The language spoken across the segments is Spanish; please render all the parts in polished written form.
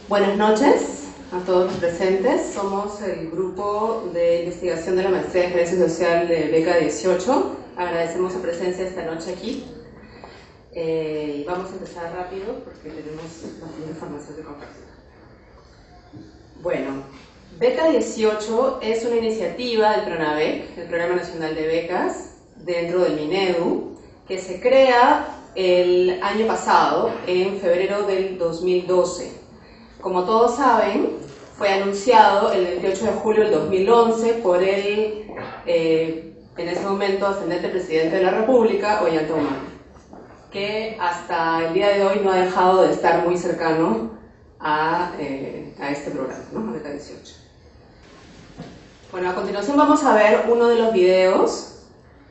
Buenas noches a todos los presentes. Somos el grupo de investigación de la Maestría de Gerencia Social de Beca 18. Agradecemos su presencia esta noche aquí. Vamos a empezar rápido porque tenemos bastante información de compartir. Bueno, Beca 18 es una iniciativa del PRONAVEC, el Programa Nacional de Becas, dentro del Minedu, que se crea el año pasado, en febrero del 2012. Como todos saben, fue anunciado el 28 de julio del 2011 por el, en ese momento, ascendente presidente de la República, Ollanta Humala, que hasta el día de hoy no ha dejado de estar muy cercano a este programa, ¿no? A Beca 18. Bueno, a continuación vamos a ver uno de los videos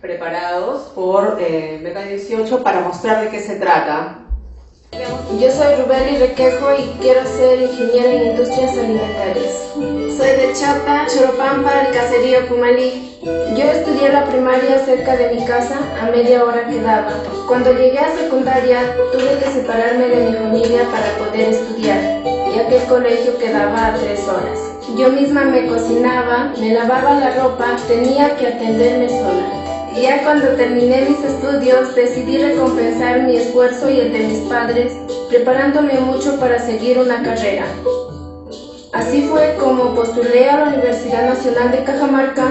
preparados por Beca 18 para mostrar de qué se trata. Yo soy Rubeli Requejo y quiero ser ingeniera en industrias alimentarias. Soy de Chota, Choropampa, el caserío Pumalí. Yo estudié la primaria cerca de mi casa, a media hora quedaba. Cuando llegué a secundaria, tuve que separarme de mi familia para poder estudiar, ya que el colegio quedaba a 3 horas. Yo misma me cocinaba, me lavaba la ropa, tenía que atenderme sola. Ya cuando terminé mis estudios, decidí recompensar mi esfuerzo y el de mis padres, preparándome mucho para seguir una carrera. Así fue como postulé a la Universidad Nacional de Cajamarca,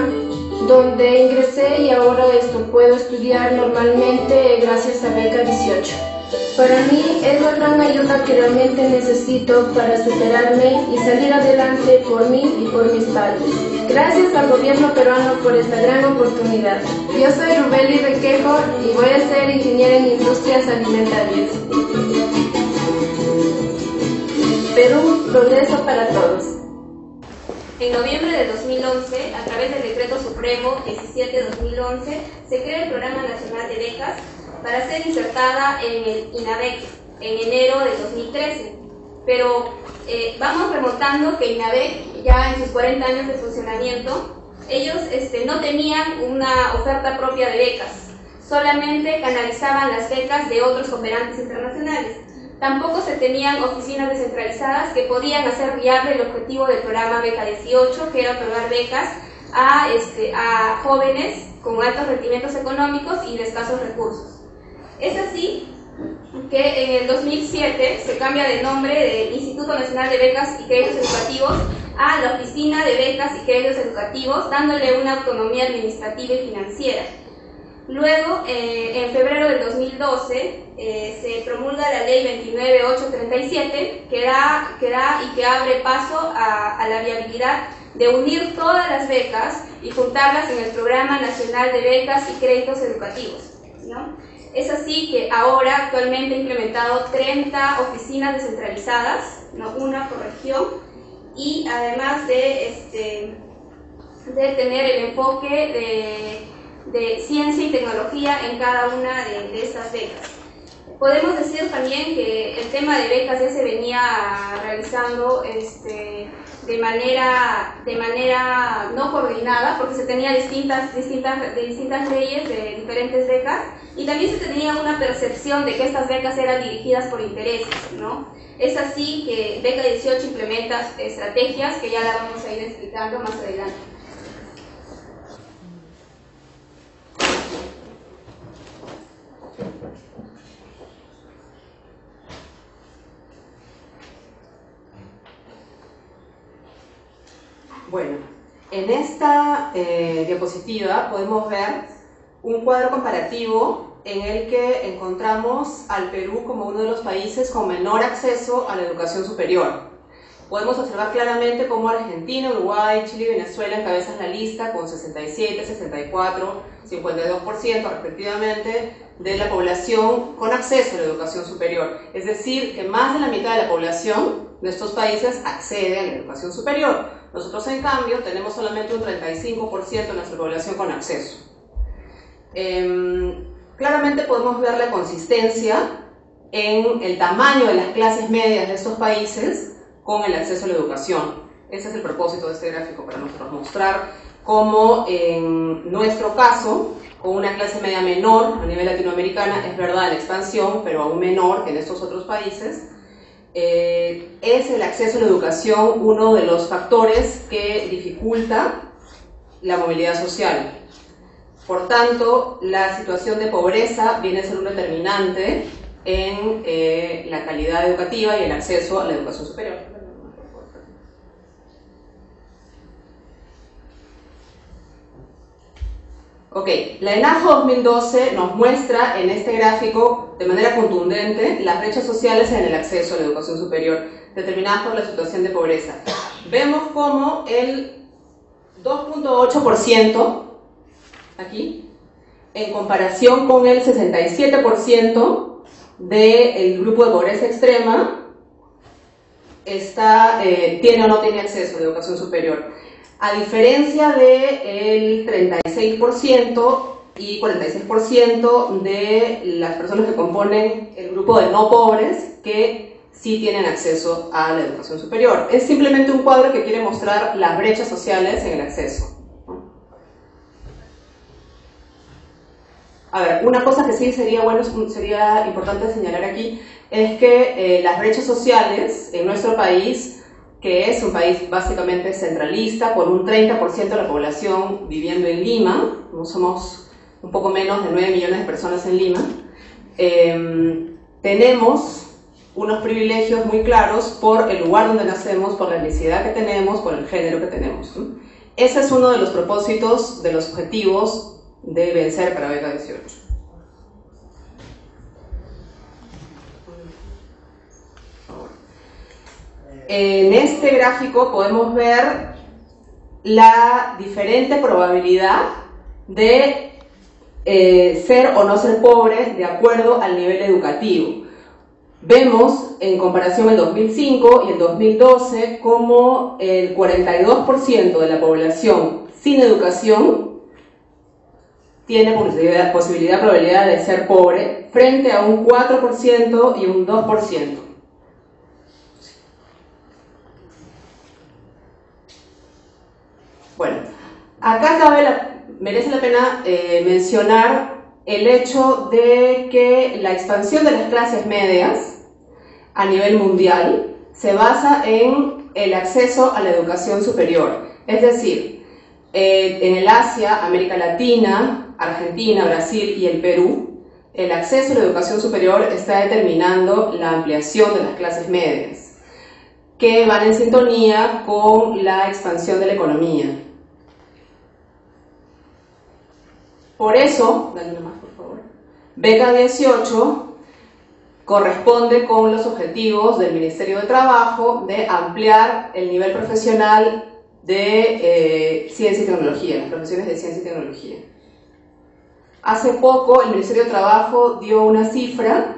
donde ingresé y ahora puedo estudiar normalmente gracias a Beca 18. Para mí es la gran ayuda que realmente necesito para superarme y salir adelante por mí y por mis padres. Gracias al gobierno peruano por esta gran oportunidad. Yo soy Rubeli Requejo y voy a ser ingeniera en industrias alimentarias. Perú, progreso para todos. En noviembre de 2011, a través del Decreto Supremo 17-2011, se crea el Programa Nacional de Becas para ser insertada en el INABEC en enero de 2013. Pero vamos remontando que INABEC, ya en sus 40 años de funcionamiento, ellos no tenían una oferta propia de becas, solamente canalizaban las becas de otros cooperantes internacionales. Tampoco se tenían oficinas descentralizadas que podían hacer viable el objetivo del programa Beca 18, que era otorgar becas a jóvenes con altos rendimientos económicos y de escasos recursos. Es así que en el 2007 se cambia de nombre del Instituto Nacional de Becas y Créditos Educativos a la Oficina de Becas y Créditos Educativos, dándole una autonomía administrativa y financiera. Luego, en febrero del 2012, se promulga la Ley 29837, que abre paso a la viabilidad de unir todas las becas y juntarlas en el Programa Nacional de Becas y Créditos Educativos, ¿no? Es así que ahora actualmente ha implementado 30 oficinas descentralizadas, ¿no? Una por región, y además de tener el enfoque de ciencia y tecnología en cada una de estas becas. Podemos decir también que el tema de becas ya se venía realizando de manera no coordinada, porque se tenía distintas leyes de diferentes becas, y también se tenía una percepción de que estas becas eran dirigidas por intereses, ¿no? Es así que Beca 18 implementa estrategias que ya la vamos a ir explicando más adelante. Bueno, en esta diapositiva podemos ver un cuadro comparativo en el que encontramos al Perú como uno de los países con menor acceso a la educación superior. Podemos observar claramente cómo Argentina, Uruguay, Chile y Venezuela encabezan la lista con 67, 64, 52% respectivamente de la población con acceso a la educación superior. Es decir, que más de la mitad de la población de estos países accede a la educación superior. Nosotros, en cambio, tenemos solamente un 35% de nuestra población con acceso. Claramente podemos ver la consistencia en el tamaño de las clases medias de estos países con el acceso a la educación. Ese es el propósito de este gráfico, para nosotros mostrar cómo en nuestro caso, con una clase media menor a nivel latinoamericana, es verdad la expansión, pero aún menor que en estos otros países, es el acceso a la educación uno de los factores que dificulta la movilidad social. Por tanto, la situación de pobreza viene a ser un determinante en la calidad educativa y el acceso a la educación superior. Ok, la ENAJO 2012 nos muestra en este gráfico de manera contundente las brechas sociales en el acceso a la educación superior, determinadas por la situación de pobreza. Vemos cómo el 2.8% aquí, en comparación con el 67% del grupo de pobreza extrema, tiene o no tiene acceso a la educación superior. A diferencia del 36% y 46% de las personas que componen el grupo de no pobres que sí tienen acceso a la educación superior. Es simplemente un cuadro que quiere mostrar las brechas sociales en el acceso. A ver, una cosa que sí sería importante señalar aquí es que las brechas sociales en nuestro país, que es un país básicamente centralista, con un 30% de la población viviendo en Lima, somos un poco menos de 9 millones de personas en Lima, tenemos unos privilegios muy claros por el lugar donde nacemos, por la etnicidad que tenemos, por el género que tenemos. Ese es uno de los propósitos, de los objetivos de Vencer para Beca 18. En este gráfico podemos ver la diferente probabilidad de ser o no ser pobre de acuerdo al nivel educativo. Vemos en comparación el 2005 y el 2012 como el 42% de la población sin educación tiene probabilidad de ser pobre frente a un 4% y un 2%. Bueno, acá merece la pena mencionar el hecho de que la expansión de las clases medias a nivel mundial se basa en el acceso a la educación superior. Es decir, en el Asia, América Latina, Argentina, Brasil y el Perú, el acceso a la educación superior está determinando la ampliación de las clases medias, que van en sintonía con la expansión de la economía. Por eso, dale una más por favor, Beca 18 corresponde con los objetivos del Ministerio de Trabajo de ampliar el nivel profesional de ciencia y tecnología, las profesiones de ciencia y tecnología. Hace poco el Ministerio de Trabajo dio una cifra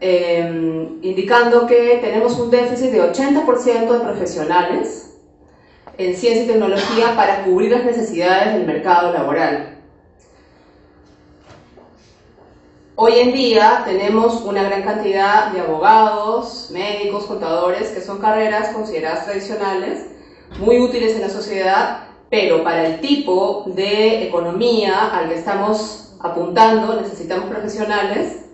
indicando que tenemos un déficit de 80% de profesionales en ciencia y tecnología para cubrir las necesidades del mercado laboral. Hoy en día tenemos una gran cantidad de abogados, médicos, contadores, que son carreras consideradas tradicionales, muy útiles en la sociedad, pero para el tipo de economía al que estamos apuntando necesitamos profesionales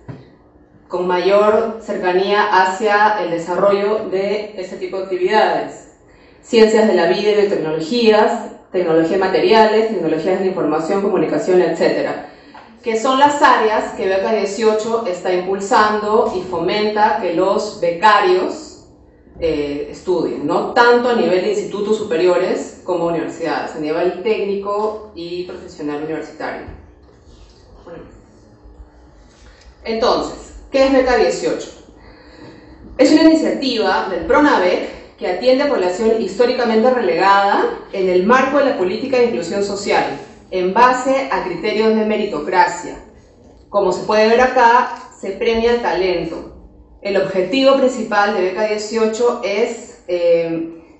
con mayor cercanía hacia el desarrollo de este tipo de actividades. Ciencias de la vida y biotecnologías, tecnología de materiales, tecnologías de la información, comunicación, etc., que son las áreas que Beca 18 está impulsando y fomenta que los becarios estudien, ¿no? Tanto a nivel de institutos superiores como universidades, a nivel técnico y profesional universitario. Bueno. Entonces, ¿qué es Beca 18? Es una iniciativa del PRONAVEC que atiende a población históricamente relegada en el marco de la política de inclusión social, en base a criterios de meritocracia. Como se puede ver acá, se premia el talento. El objetivo principal de Beca 18 es,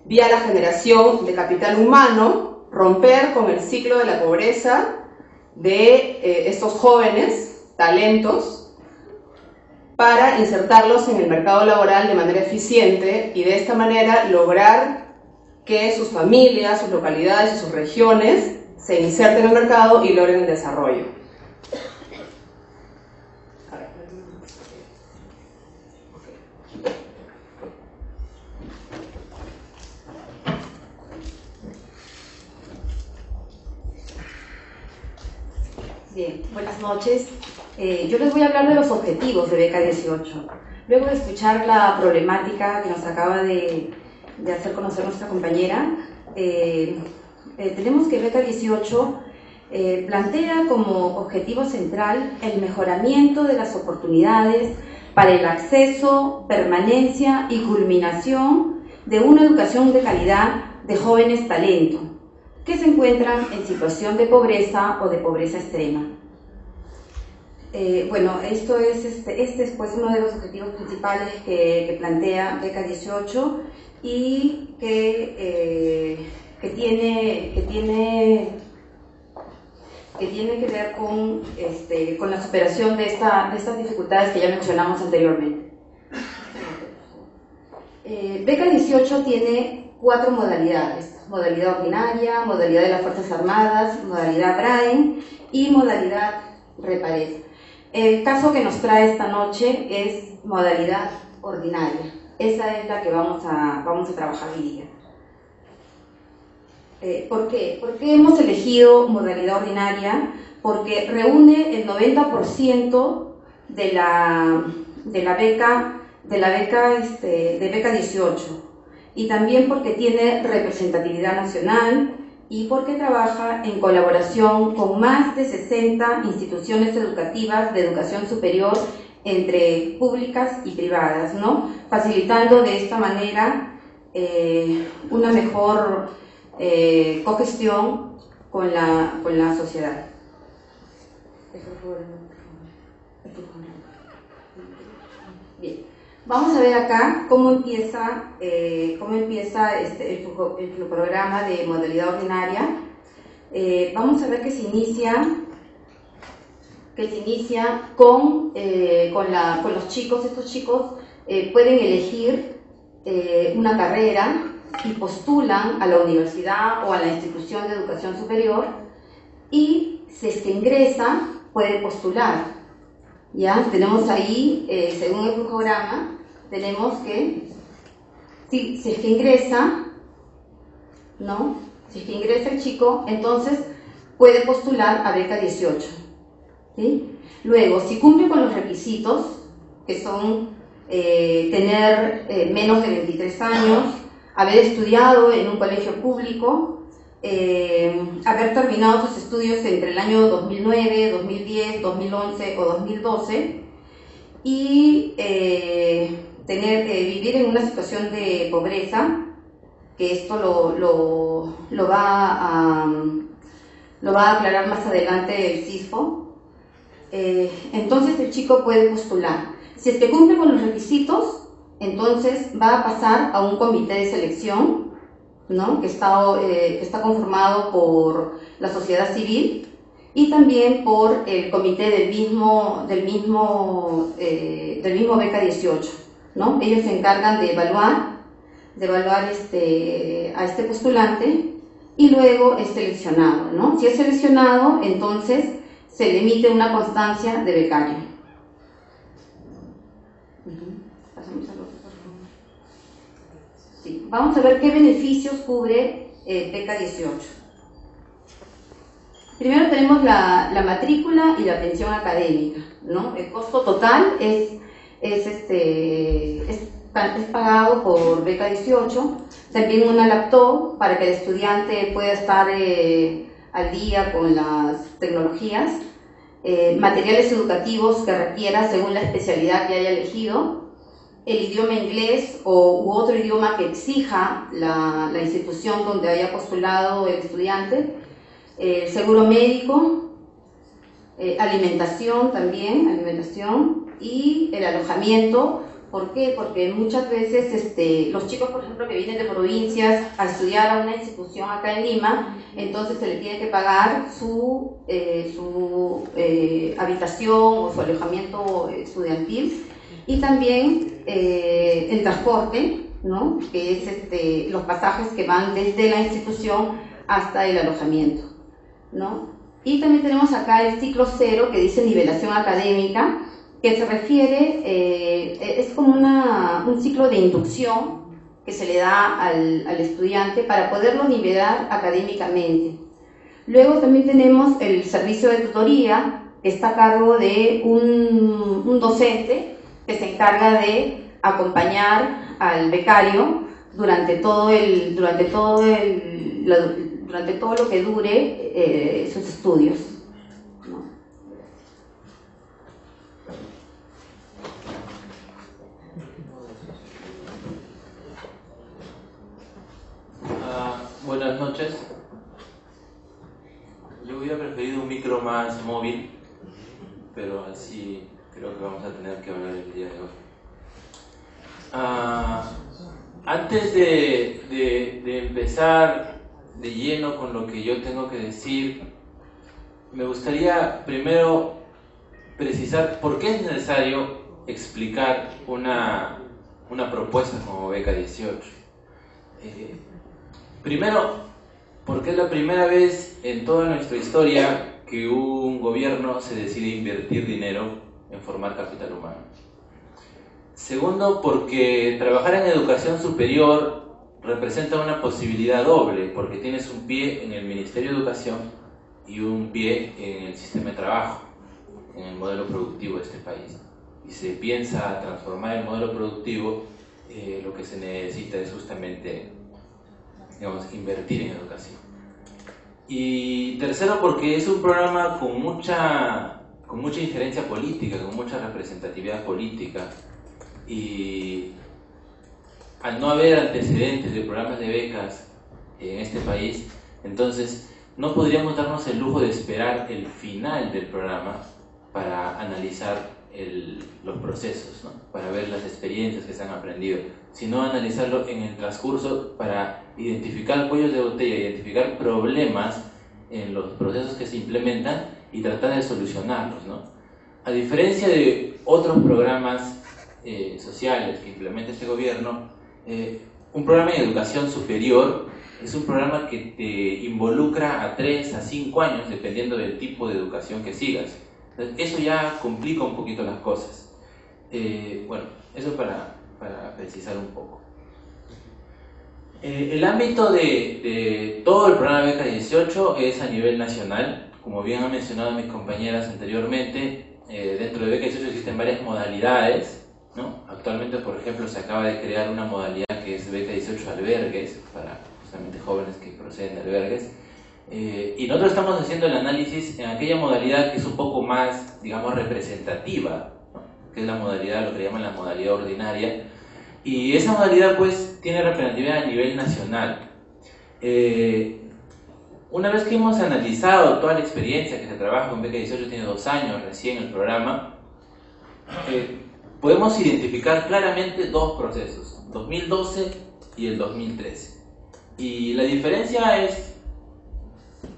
vía la generación de capital humano, romper con el ciclo de la pobreza de estos jóvenes talentos para insertarlos en el mercado laboral de manera eficiente y de esta manera lograr que sus familias, sus localidades y sus regiones se inserten en el mercado y logren el desarrollo. Bien, buenas noches. Yo les voy a hablar de los objetivos de Beca 18. Luego de escuchar la problemática que nos acaba de hacer conocer nuestra compañera, tenemos que Beca 18 plantea como objetivo central el mejoramiento de las oportunidades para el acceso, permanencia y culminación de una educación de calidad de jóvenes talento que se encuentran en situación de pobreza o de pobreza extrema. Bueno, esto es este es pues uno de los objetivos principales que plantea Beca 18 y que tiene que ver con la superación de estas dificultades que ya mencionamos anteriormente. Beca 18 tiene 4 modalidades: modalidad ordinaria, modalidad de las Fuerzas Armadas, modalidad BRAEN y modalidad REPARED. El caso que nos trae esta noche es modalidad ordinaria. Esa es la que vamos a trabajar hoy día. ¿Por qué? ¿Por qué hemos elegido modalidad ordinaria? Porque reúne el 90% de la beca de Beca 18, y también porque tiene representatividad nacional y porque trabaja en colaboración con más de 60 instituciones educativas de educación superior, entre públicas y privadas, ¿no? Facilitando de esta manera una mejor cogestión con la sociedad. Bien, vamos a ver acá cómo empieza el programa de modalidad ordinaria. Vamos a ver que se inicia con los chicos. Estos chicos pueden elegir una carrera y postulan a la universidad o a la institución de educación superior, y si es que ingresa puede postular. Ya tenemos ahí, según el programa, tenemos que si es que ingresa, ¿no? Si es que ingresa el chico, entonces puede postular a Beca 18. ¿Sí? Luego, si cumple con los requisitos, que son tener menos de 23 años, haber estudiado en un colegio público, haber terminado sus estudios entre el año 2009, 2010, 2011 o 2012, y vivir en una situación de pobreza, que esto lo va a aclarar más adelante el CISFO. Entonces el chico puede postular. Si es que cumple con los requisitos, entonces va a pasar a un comité de selección, ¿no? que está conformado por la sociedad civil y también por el comité del mismo Beca 18, ¿no? Ellos se encargan de evaluar a este postulante, y luego es seleccionado, ¿no? Si es seleccionado, entonces se le emite una constancia de becario. Pasamos al otro, por favor. Sí. Vamos a ver qué beneficios cubre Beca 18. Primero tenemos la matrícula y la pensión académica, ¿no? El costo total es pagado por Beca 18, también una laptop para que el estudiante pueda estar al día con las tecnologías, materiales educativos que requiera según la especialidad que haya elegido, el idioma inglés u otro idioma que exija la institución donde haya postulado el estudiante, seguro médico, alimentación y el alojamiento. ¿Por qué? Porque muchas veces los chicos, por ejemplo, que vienen de provincias a estudiar a una institución acá en Lima, entonces se les tiene que pagar su habitación o su alojamiento estudiantil, y también el transporte, ¿no? Que es los pasajes que van desde la institución hasta el alojamiento, ¿no? Y también tenemos acá el ciclo 0, que dice nivelación académica, que se refiere, es como un ciclo de inducción que se le da al estudiante para poderlo nivelar académicamente. Luego también tenemos el servicio de tutoría, que está a cargo de un docente que se encarga de acompañar al becario durante todo lo que dure sus estudios, ¿no? Buenas noches. Yo hubiera preferido un micro más móvil, pero así creo que vamos a tener que hablar el día de hoy. Antes de empezar de lleno con lo que yo tengo que decir, me gustaría primero precisar por qué es necesario explicar una propuesta como Beca 18. Primero, porque es la primera vez en toda nuestra historia que un gobierno se decide invertir dinero en formar capital humano. Segundo, porque trabajar en educación superior representa una posibilidad doble, porque tienes un pie en el Ministerio de Educación y un pie en el sistema de trabajo, en el modelo productivo de este país. Y se piensa transformar el modelo productivo, lo que se necesita es justamente, digamos, invertir en educación. Y tercero, porque es un programa con mucha injerencia política, con mucha representatividad política, y al no haber antecedentes de programas de becas en este país, entonces no podríamos darnos el lujo de esperar el final del programa para analizar los procesos, ¿no? Para ver las experiencias que se han aprendido, sino analizarlo en el transcurso para identificar cuellos de botella, identificar problemas en los procesos que se implementan y tratar de solucionarlos, ¿no? A diferencia de otros programas sociales que implementa este gobierno, un programa de educación superior es un programa que te involucra a 3 a 5 años dependiendo del tipo de educación que sigas. Eso ya complica un poquito las cosas. Bueno, eso para precisar un poco. El ámbito de todo el programa Beca 18 es a nivel nacional. Como bien han mencionado mis compañeras anteriormente, dentro de Beca 18 existen varias modalidades, ¿no? Actualmente, por ejemplo, se acaba de crear una modalidad que es Beca 18 Albergues, para justamente jóvenes que proceden de albergues. Y nosotros estamos haciendo el análisis en aquella modalidad que es un poco más, digamos, representativa, ¿no? Que es la modalidad, lo que llaman la modalidad ordinaria. Y esa modalidad, pues, tiene representatividad a nivel nacional. Una vez que hemos analizado toda la experiencia que se trabaja con Beca 18, tiene 2 años recién el programa, podemos identificar claramente 2 procesos, 2012 y el 2013. Y la diferencia es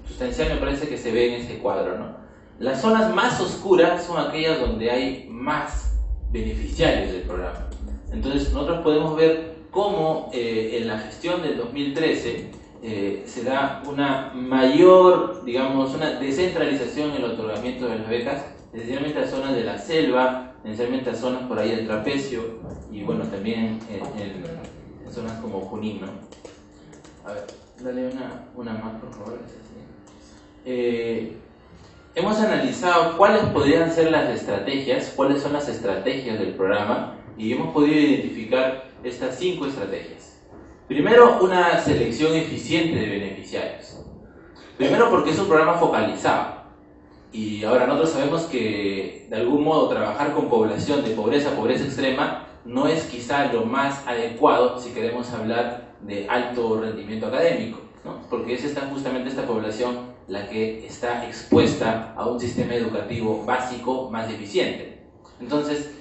sustancial, me parece que se ve en este cuadro, ¿no? Las zonas más oscuras son aquellas donde hay más beneficiarios del programa. Entonces nosotros podemos ver cómo en la gestión del 2013 se da una mayor, digamos, una descentralización en el otorgamiento de las becas, especialmente a zonas de la selva, especialmente a zonas por ahí del trapecio y bueno, también en zonas como Junín, ¿no? A ver, dale una más, por favor. Hemos analizado cuáles podrían ser las estrategias, cuáles son las estrategias del programa y hemos podido identificar estas 5 estrategias. Primero, una selección eficiente de beneficiarios. Primero porque es un programa focalizado y ahora nosotros sabemos que de algún modo trabajar con población de pobreza extrema no es quizá lo más adecuado si queremos hablar de alto rendimiento académico, ¿no? Porque es justamente esta población la que está expuesta a un sistema educativo básico más deficiente. Entonces,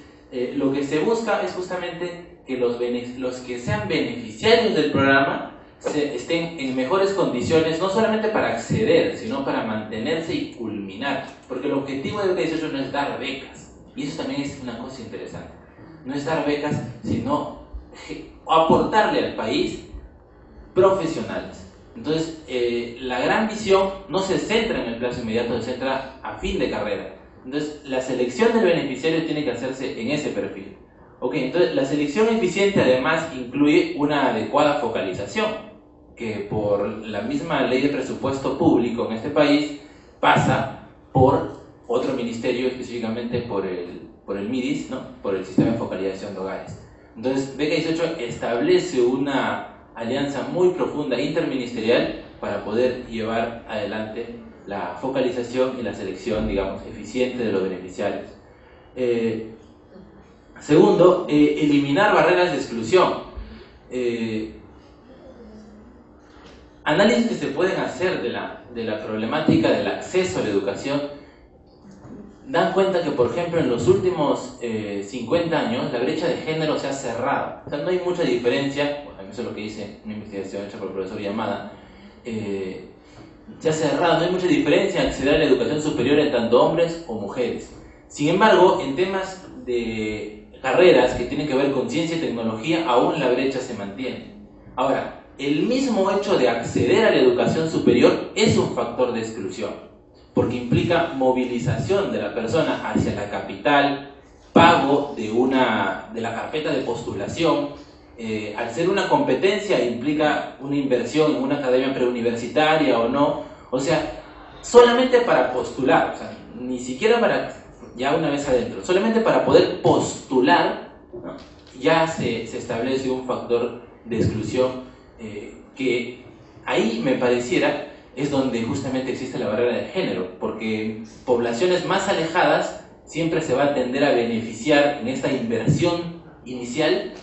lo que se busca es justamente que los que sean beneficiarios del programa estén en mejores condiciones, no solamente para acceder, sino para mantenerse y culminar. Porque el objetivo de Beca 18 no es dar becas, y eso también es una cosa interesante. No es dar becas, sino aportarle al país profesionales. Entonces, la gran visión no se centra en el plazo inmediato, se centra a fin de carrera. Entonces, la selección del beneficiario tiene que hacerse en ese perfil. Ok, entonces la selección eficiente además incluye una adecuada focalización. que por la misma ley de presupuesto público en este país pasa por otro ministerio, específicamente por el MIDIS, ¿no? Por el Sistema de Focalización de Hogares. Entonces, Beca 18 establece una alianza muy profunda interministerial para poder llevar adelante la focalización y la selección, digamos, eficiente de los beneficiarios. Segundo, eliminar barreras de exclusión. Análisis que se pueden hacer de la problemática del acceso a la educación dan cuenta que, por ejemplo, en los últimos 50 años la brecha de género se ha cerrado. O sea, no hay mucha diferencia, bueno, eso es lo que dice una investigación hecha por el profesor Yamada, se ha cerrado, no hay mucha diferencia en acceder a la educación superior en tanto hombres o mujeres. Sin embargo, en temas de carreras que tienen que ver con ciencia y tecnología, aún la brecha se mantiene. Ahora, el mismo hecho de acceder a la educación superior es un factor de exclusión, porque implica movilización de la persona hacia la capital, pago de la carpeta de postulación. Al ser una competencia implica una inversión en una academia preuniversitaria o no, o sea, solamente para postular, o sea, ni siquiera para, ya una vez adentro, solamente para poder postular, ¿no? Ya se establece un factor de exclusión que ahí me pareciera es donde justamente existe la barrera de género, porque poblaciones más alejadas siempre se va a tender a beneficiar en esta inversión inicial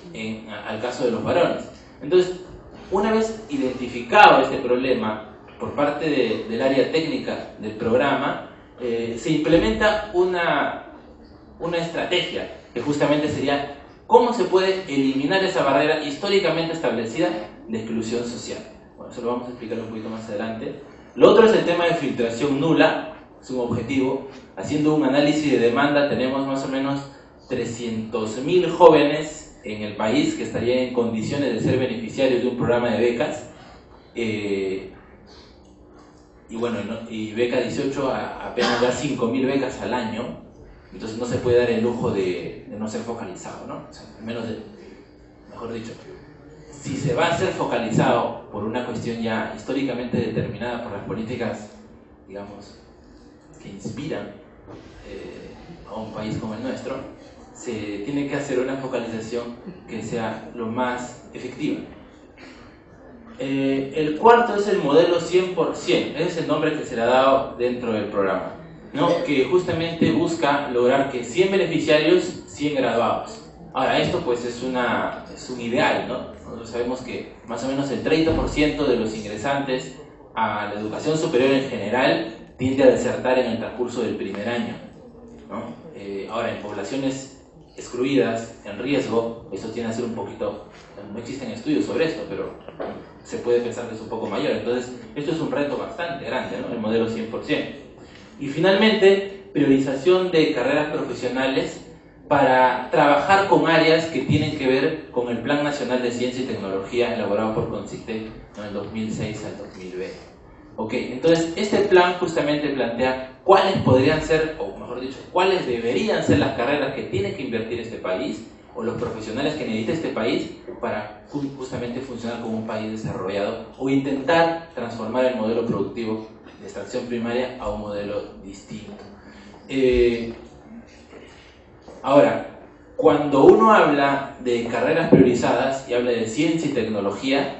al caso de los varones. Entonces, una vez identificado este problema por parte del área técnica del programa, se implementa una estrategia que justamente sería cómo se puede eliminar esa barrera históricamente establecida de exclusión social. Bueno, eso lo vamos a explicar un poquito más adelante. Lo otro es el tema de filtración nula, es un objetivo. Haciendo un análisis de demanda tenemos más o menos 300.000 jóvenes en el país que estarían en condiciones de ser beneficiarios de un programa de becas. Y bueno, y Beca 18 apenas da 5.000 becas al año, entonces no se puede dar el lujo de no ser focalizado, ¿no? O sea, mejor dicho, si se va a ser focalizado por una cuestión ya históricamente determinada por las políticas, digamos, que inspiran a un país como el nuestro, se tiene que hacer una focalización que sea lo más efectiva. El cuarto es el modelo 100%, ese es el nombre que se le ha dado dentro del programa, ¿no? Que justamente busca lograr que 100 beneficiarios, 100 graduados. Ahora, esto pues es un ideal, ¿no? Nosotros sabemos que más o menos el 30% de los ingresantes a la educación superior en general tiende a desertar en el transcurso del primer año, ¿no? Ahora, en poblaciones excluidas, en riesgo, eso tiende a ser un poquito, no existen estudios sobre esto, pero se puede pensar que es un poco mayor. Entonces, esto es un reto bastante grande, ¿no? El modelo 100%. Y finalmente, priorización de carreras profesionales para trabajar con áreas que tienen que ver con el Plan Nacional de Ciencia y Tecnología elaborado por CONCITEC en el 2006 al 2020. Ok, entonces este plan justamente plantea cuáles podrían ser, o mejor dicho, cuáles deberían ser las carreras que tiene que invertir este país o los profesionales que necesita este país para justamente funcionar como un país desarrollado o intentar transformar el modelo productivo de extracción primaria a un modelo distinto. Ahora, cuando uno habla de carreras priorizadas y habla de ciencia y tecnología,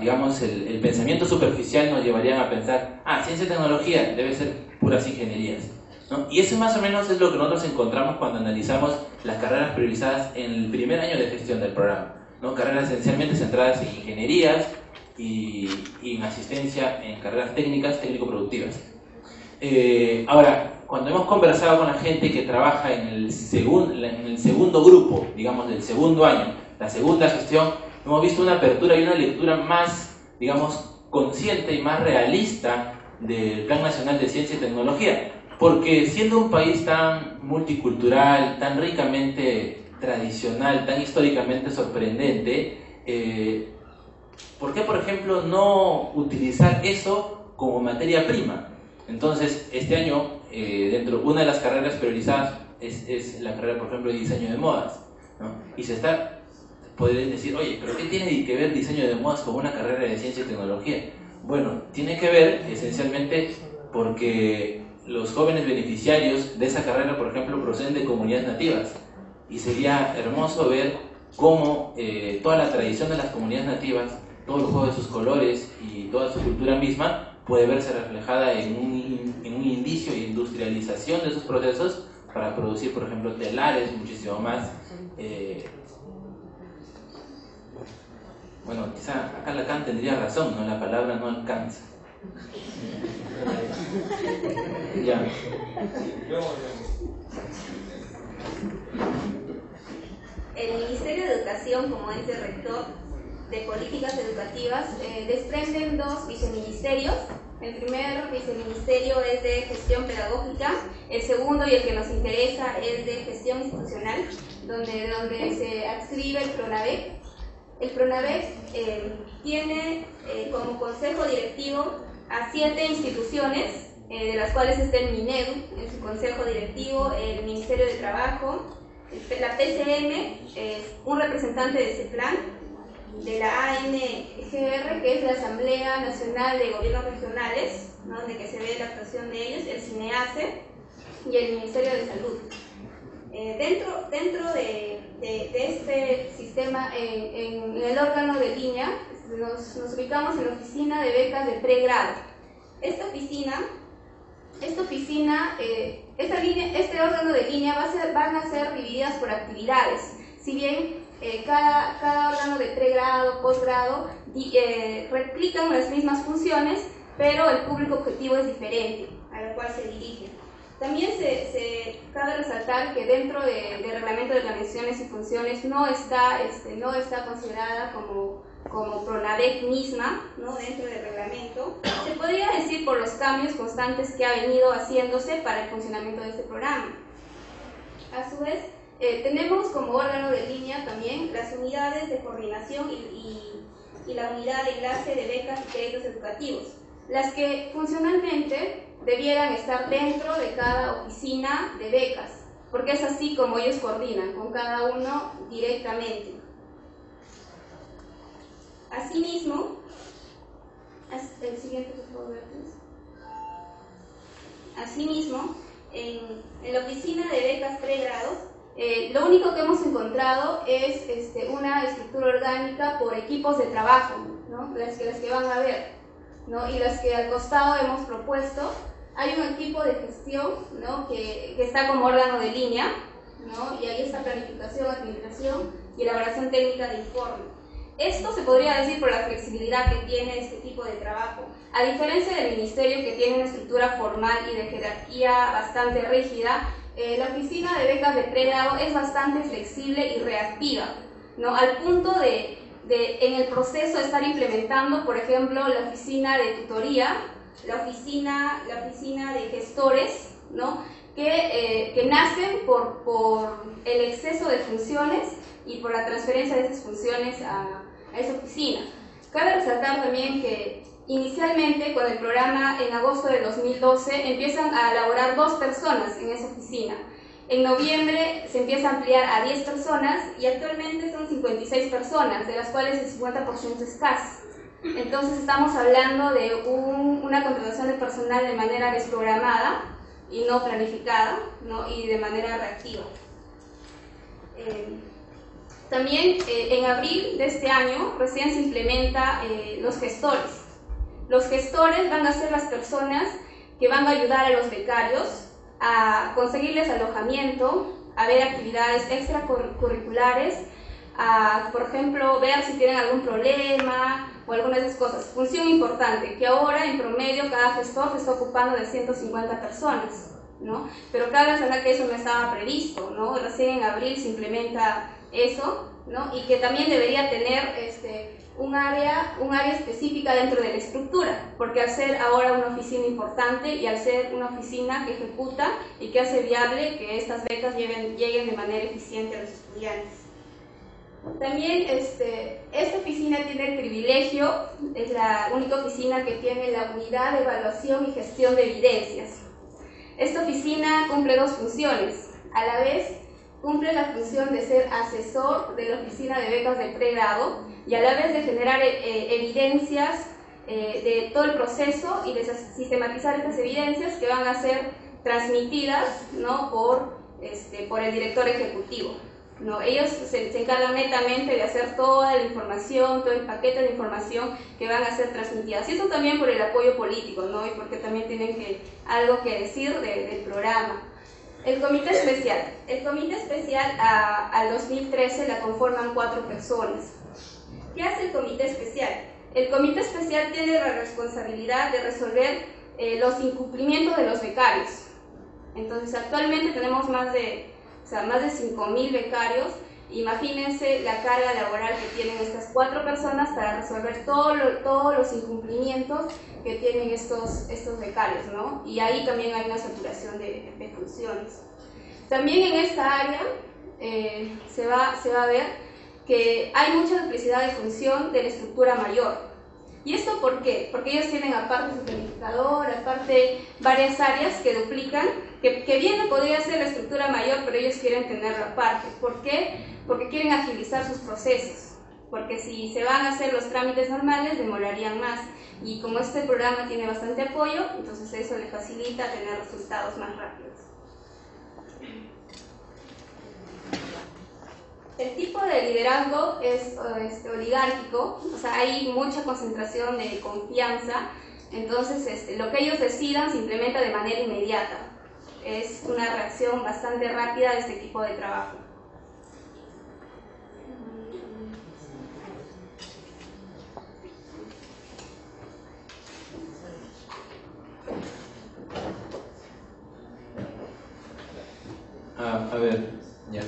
digamos, el pensamiento superficial nos llevaría a pensar, ciencia y tecnología debe ser puras ingenierías, ¿no? Y eso más o menos es lo que nosotros encontramos cuando analizamos las carreras priorizadas en el primer año de gestión del programa, ¿no? Carreras esencialmente centradas en ingenierías y en asistencia en carreras técnicas, técnico-productivas. Ahora, cuando hemos conversado con la gente que trabaja en el segundo grupo, digamos, del segundo año, la segunda gestión, hemos visto una apertura y una lectura más, digamos, consciente y más realista del Plan Nacional de Ciencia y Tecnología, porque siendo un país tan multicultural, tan ricamente tradicional, tan históricamente sorprendente, ¿por qué, por ejemplo, no utilizar eso como materia prima? Entonces, este año, una de las carreras priorizadas es la carrera, por ejemplo, de diseño de modas, ¿no? Y podrían decir, oye, pero ¿qué tiene que ver diseño de modas con una carrera de ciencia y tecnología? Bueno, tiene que ver esencialmente porque los jóvenes beneficiarios de esa carrera, por ejemplo, proceden de comunidades nativas, y sería hermoso ver cómo toda la tradición de las comunidades nativas, todo el juego de sus colores y toda su cultura misma puede verse reflejada en un indicio de industrialización de esos procesos para producir, por ejemplo, telares muchísimo más. Bueno, quizá acá Lacan tendría razón, ¿no? La palabra no alcanza. Ya. El Ministerio de Educación, como ente rector de políticas educativas, desprenden dos viceministerios. El primer viceministerio es de gestión pedagógica, el segundo y el que nos interesa es de gestión institucional, donde se adscribe el PRONAVEC. El PRONAVEC tiene como consejo directivo a 7 instituciones, de las cuales está el MINEDU en su consejo directivo, el Ministerio de Trabajo, la PCM, un representante de CEPLAN, de la ANGR, que es la Asamblea Nacional de Gobiernos Regionales, ¿no?, donde que se ve la actuación de ellos, el CINEACE y el Ministerio de Salud. Dentro de este sistema, en el órgano de línea, nos ubicamos en la oficina de becas de pregrado. Este órgano de línea van a ser divididas por actividades. Si bien cada órgano de pregrado, posgrado replican las mismas funciones, pero el público objetivo es diferente al cual se dirige. También cabe resaltar que dentro del reglamento de organizaciones y funciones no está considerada como PRONAVEC misma, ¿no?, dentro del reglamento. Se podría decir por los cambios constantes que ha venido haciéndose para el funcionamiento de este programa. A su vez, tenemos como órgano de línea también las unidades de coordinación y la unidad de enlace de becas y créditos educativos, las que funcionalmente debieran estar dentro de cada oficina de becas, porque es así como ellos coordinan con cada uno directamente. Asimismo, el siguiente, por favor, asimismo, en la oficina de becas pregrado, lo único que hemos encontrado es una estructura orgánica por equipos de trabajo, ¿no?, las que van a ver, ¿no?, y las que al costado hemos propuesto. Hay un equipo de gestión, ¿no?, que está como órgano de línea, ¿no?, y ahí está planificación, administración y elaboración técnica de informe. Esto se podría decir por la flexibilidad que tiene este tipo de trabajo. A diferencia del ministerio, que tiene una estructura formal y de jerarquía bastante rígida, la oficina de becas de pregrado es bastante flexible y reactiva, ¿no?, al punto de en el proceso de estar implementando, por ejemplo, la oficina de tutoría, la oficina de gestores, ¿no?, que nacen por el exceso de funciones y por la transferencia de esas funciones a esa oficina. Cabe resaltar también que inicialmente, con el programa en agosto de 2012, empiezan a laborar 2 personas en esa oficina. En noviembre se empieza a ampliar a 10 personas y actualmente son 56 personas, de las cuales el 50% es CAS. Entonces estamos hablando de una contratación de personal de manera desprogramada y no planificada, ¿no?, y de manera reactiva. También en abril de este año recién se implementa los gestores. Los gestores van a ser las personas que van a ayudar a los becarios a conseguirles alojamiento, a ver actividades extracurriculares, a, por ejemplo, ver si tienen algún problema o algunas de esas cosas. Función importante, que ahora en promedio cada gestor se está ocupando de 150 personas, ¿no? Pero cabe resaltar que eso no estaba previsto, ¿no? Recién en abril se implementa eso, ¿no?, y que también debería tener un área específica dentro de la estructura, porque al ser ahora una oficina importante y al ser una oficina que ejecuta y que hace viable que estas becas lleguen de manera eficiente a los estudiantes. También esta oficina tiene el privilegio, es la única oficina que tiene la unidad de evaluación y gestión de evidencias. Esta oficina cumple 2 funciones. A la vez cumple la función de ser asesor de la oficina de becas de pregrado y a la vez de generar evidencias de todo el proceso y de sistematizar estas evidencias que van a ser transmitidas, ¿no?, por el director ejecutivo, ¿no? Ellos se encargan netamente de hacer toda la información, todo el paquete de información que van a ser transmitidas. Y eso también por el apoyo político, ¿no?, y porque también tienen algo que decir del programa. El comité especial. El comité especial al 2013 la conforman 4 personas. ¿Qué hace el comité especial? El comité especial tiene la responsabilidad de resolver los incumplimientos de los becarios. Entonces, actualmente tenemos más de 5.000 becarios. Imagínense la carga laboral que tienen estas 4 personas para resolver todos los incumplimientos que tienen estos becarios, ¿no? Y ahí también hay una saturación de funciones. También en esta área se va a ver que hay mucha duplicidad de función de la estructura mayor. ¿Y esto por qué? Porque ellos tienen aparte su planificador, aparte varias áreas que duplican, que bien podría ser la estructura mayor, pero ellos quieren tenerlo aparte. ¿Por qué? Porque quieren agilizar sus procesos, porque si se van a hacer los trámites normales demorarían más, y como este programa tiene bastante apoyo, entonces eso le facilita tener resultados más rápidos. El tipo de liderazgo es oligárquico, o sea, hay mucha concentración de confianza, entonces lo que ellos decidan se implementa de manera inmediata. Es una reacción bastante rápida de este tipo de trabajo. A ver, ya.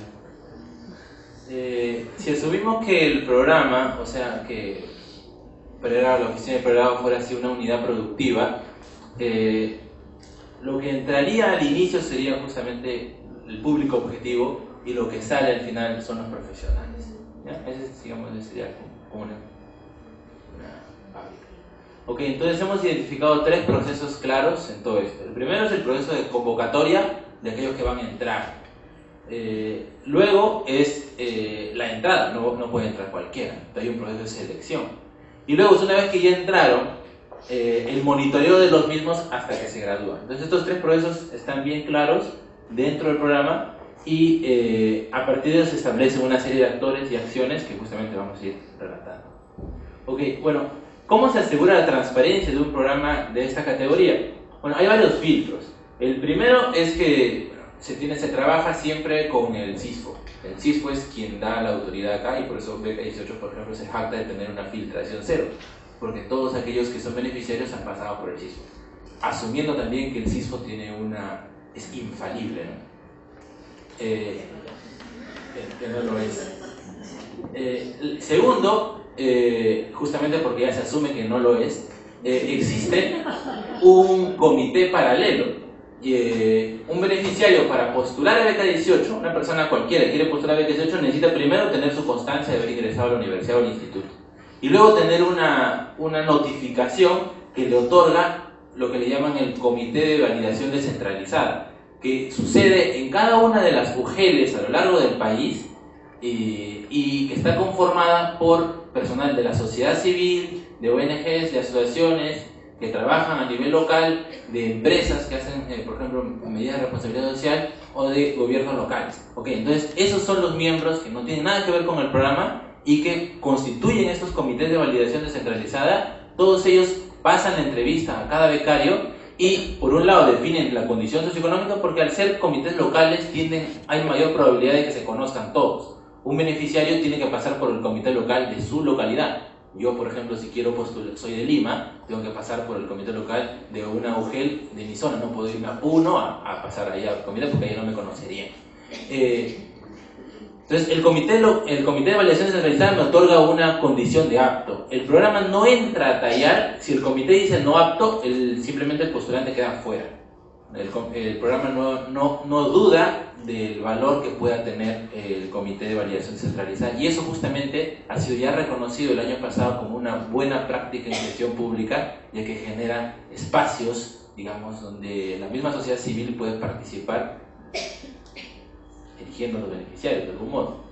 Si asumimos que el programa, o sea, que la oficina de pregrado fuera así una unidad productiva, lo que entraría al inicio sería justamente el público objetivo y lo que sale al final son los profesionales. ¿Ya? Ese, digamos, sería como una fábrica. Ok, entonces hemos identificado 3 procesos claros en todo esto. El primero es el proceso de convocatoria de aquellos que van a entrar. Luego es la entrada, no puede entrar cualquiera, hay un proceso de selección. Y luego, una vez que ya entraron, el monitoreo de los mismos hasta que se gradúan. Entonces estos 3 procesos están bien claros dentro del programa y a partir de ellos se establecen una serie de actores y acciones que justamente vamos a ir relatando. Ok, bueno, ¿cómo se asegura la transparencia de un programa de esta categoría? Bueno, hay varios filtros. El primero es que se trabaja siempre con el CISFO. El CISFO es quien da la autoridad acá y por eso Beca 18, por ejemplo, se jacta de tener una filtración cero, porque todos aquellos que son beneficiarios han pasado por el CISFO, asumiendo también que el CISFO es infalible, ¿no? Que no lo es. Segundo, justamente porque ya se asume que no lo es, existe un comité paralelo. Un beneficiario para postular a Beca 18, una persona cualquiera que quiere postular a Beca 18, necesita primero tener su constancia de haber ingresado a la universidad o al instituto y luego tener una notificación que le otorga lo que le llaman el Comité de Validación Descentralizada, que sucede en cada una de las UGELs a lo largo del país y que está conformada por personal de la sociedad civil, de ONGs, de asociaciones que trabajan a nivel local, de empresas que hacen, por ejemplo, medidas de responsabilidad social o de gobiernos locales. Okay, entonces, esos son los miembros que no tienen nada que ver con el programa y que constituyen estos comités de validación descentralizada. Todos ellos pasan la entrevista a cada becario y, por un lado, definen la condición socioeconómica porque al ser comités locales hay mayor probabilidad de que se conozcan todos. Un beneficiario tiene que pasar por el comité local de su localidad. Yo, por ejemplo, si quiero postular, soy de Lima, tengo que pasar por el comité local de una UGEL de mi zona. No puedo irme a Puno a pasar allá al comité porque ahí no me conocerían. Entonces, el comité de validación descentralizada me otorga una condición de apto. El programa no entra a tallar. Si el comité dice no apto, simplemente el postulante queda fuera. El programa no duda del valor que pueda tener el Comité de Validación Descentralizada, y eso justamente ha sido ya reconocido el año pasado como una buena práctica en gestión pública, ya que genera espacios, digamos, donde la misma sociedad civil puede participar eligiendo los beneficiarios de algún modo.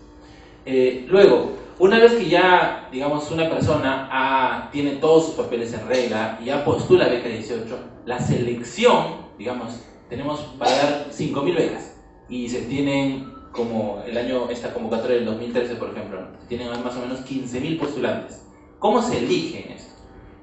Luego, una vez que ya, digamos, una persona tiene todos sus papeles en regla y ya postula beca 18, la selección, digamos, tenemos para dar 5.000 becas y se tienen, como esta convocatoria del 2013, por ejemplo, se tienen más o menos 15.000 postulantes. ¿Cómo se eligen esto?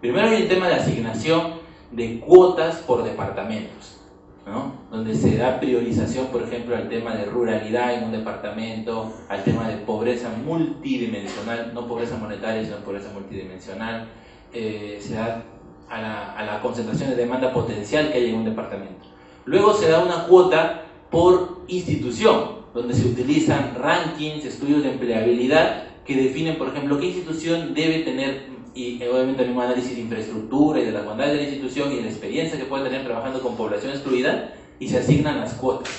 Primero hay un tema de asignación de cuotas por departamentos, ¿no? Donde se da priorización, por ejemplo, al tema de ruralidad en un departamento, al tema de pobreza multidimensional, no pobreza monetaria, sino pobreza multidimensional, se da a la concentración de demanda potencial que hay en un departamento. Luego se da una cuota por institución, donde se utilizan rankings, estudios de empleabilidad que definen, por ejemplo, qué institución debe tener, y obviamente también un análisis de infraestructura y de las bondades de la institución y de la experiencia que puede tener trabajando con población excluida, y se asignan las cuotas.